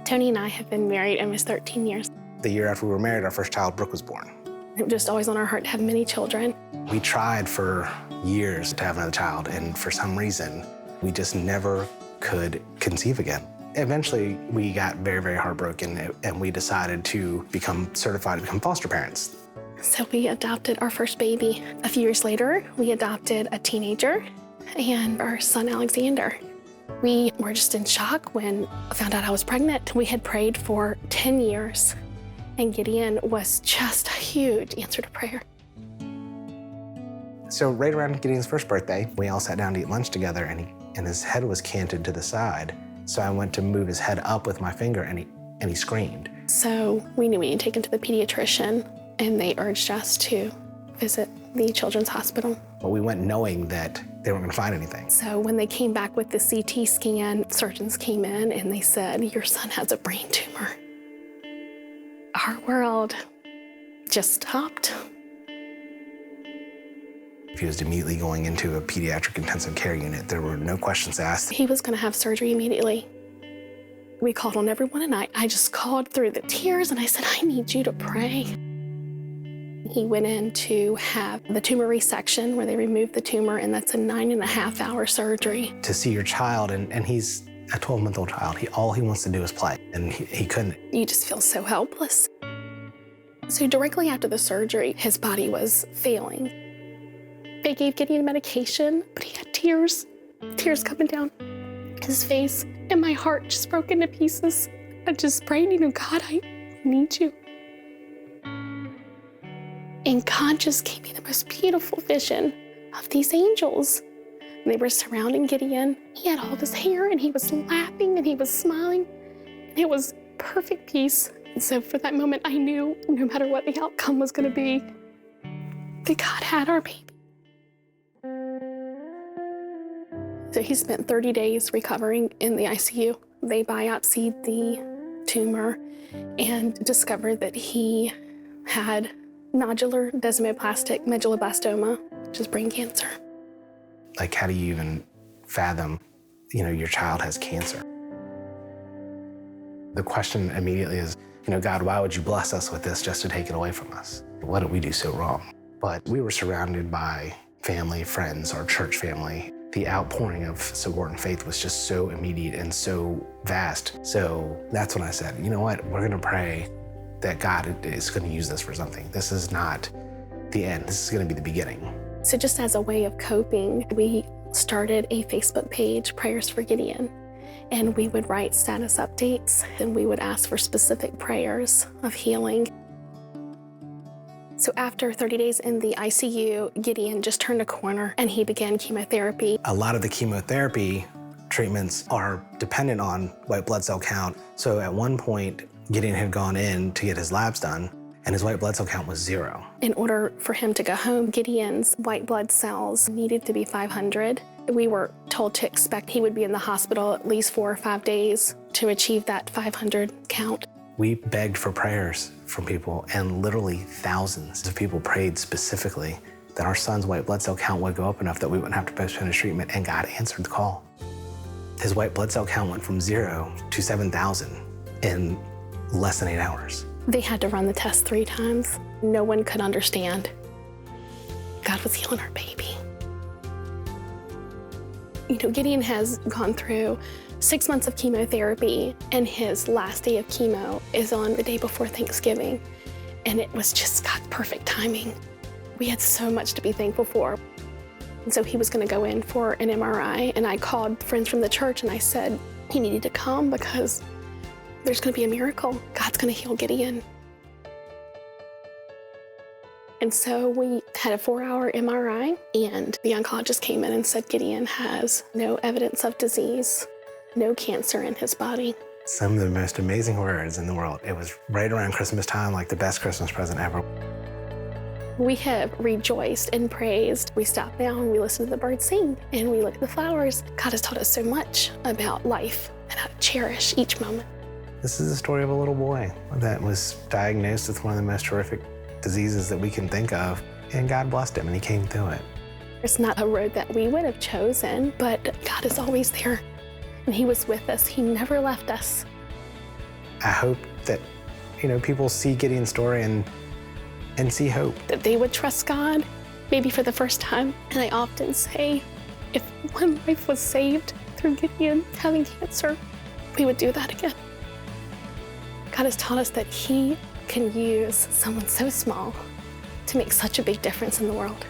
Tony and I have been married almost 13 years. The year after we were married, our first child, Brooke, was born. It was just always on our heart to have many children. We tried for years to have another child, and for some reason, we just never could conceive again. Eventually, we got very, very heartbroken, and we decided to become certified to become foster parents. So we adopted our first baby. A few years later, we adopted a teenager and our son, Alexander. We were just in shock when I found out I was pregnant. We had prayed for 10 years, and Gideon was just a huge answer to prayer. So right around Gideon's first birthday, we all sat down to eat lunch together, and his head was canted to the side. So I went to move his head up with my finger, and he screamed. So we knew we needed to take him to the pediatrician, and they urged us to visit the children's hospital. But we went knowing that they weren't going to find anything. So when they came back with the CT scan, surgeons came in and they said, "Your son has a brain tumor." Our world just stopped. He was immediately going into a pediatric intensive care unit. There were no questions asked. He was going to have surgery immediately. We called on everyone, and I just called through the tears, and I said, "I need you to pray." He went in to have the tumor resection where they removed the tumor, and that's a 9.5-hour surgery. To see your child, and he's a 12-month-old child, all he wants to do is play, and he couldn't. You just feel so helpless. So directly after the surgery, his body was failing. They gave Gideon medication, but he had tears coming down his face, and my heart just broke into pieces. I just prayed, God, I need you. And God just gave me the most beautiful vision of these angels. And they were surrounding Gideon. He had all of his hair, and he was laughing, and he was smiling. And it was perfect peace. And so for that moment, I knew no matter what the outcome was going to be, that God had our baby. So he spent 30 days recovering in the ICU. They biopsied the tumor and discovered that he had nodular desmoplastic medulloblastoma, which is brain cancer. Like, how do you even fathom, your child has cancer? The question immediately is, God, why would you bless us with this just to take it away from us? What did we do so wrong? But we were surrounded by family, friends, our church family. The outpouring of support and faith was just so immediate and so vast. So that's when I said, you know what, we're gonna pray that God is gonna use this for something. This is not the end, this is gonna be the beginning. So just as a way of coping, we started a Facebook page, Prayers for Gideon, and we would write status updates, and we would ask for specific prayers of healing. So after 30 days in the ICU, Gideon just turned a corner and he began chemotherapy. A lot of the chemotherapy treatments are dependent on white blood cell count. So at one point, Gideon had gone in to get his labs done, and his white blood cell count was 0. In order for him to go home, Gideon's white blood cells needed to be 500. We were told to expect he would be in the hospital at least 4 or 5 days to achieve that 500 count. We begged for prayers from people, and literally thousands of people prayed specifically that our son's white blood cell count would go up enough that we wouldn't have to postpone his treatment, and God answered the call. His white blood cell count went from 0 to 7,000 in less than 8 hours. They had to run the test 3 times. No one could understand. God was healing our baby. Gideon has gone through 6 months of chemotherapy, and his last day of chemo is on the day before Thanksgiving. And it was just God's perfect timing. We had so much to be thankful for. And so he was gonna go in for an MRI, and I called friends from the church and I said, he needed to come because there's gonna be a miracle. God's gonna heal Gideon. And so we had a 4-hour MRI, and the oncologist came in and said Gideon has no evidence of disease, no cancer in his body. Some of the most amazing words in the world. It was right around Christmas time, like the best Christmas present ever. We have rejoiced and praised. We stop down, we listen to the birds sing, and we look at the flowers. God has taught us so much about life and how to cherish each moment. This is the story of a little boy that was diagnosed with one of the most horrific diseases that we can think of, and God blessed him and he came through it. It's not a road that we would have chosen, but God is always there, and he was with us. He never left us. I hope that, people see Gideon's story and see hope. That they would trust God, maybe for the first time. And I often say, if one life was saved through Gideon having cancer, we would do that again. God has taught us that He can use someone so small to make such a big difference in the world.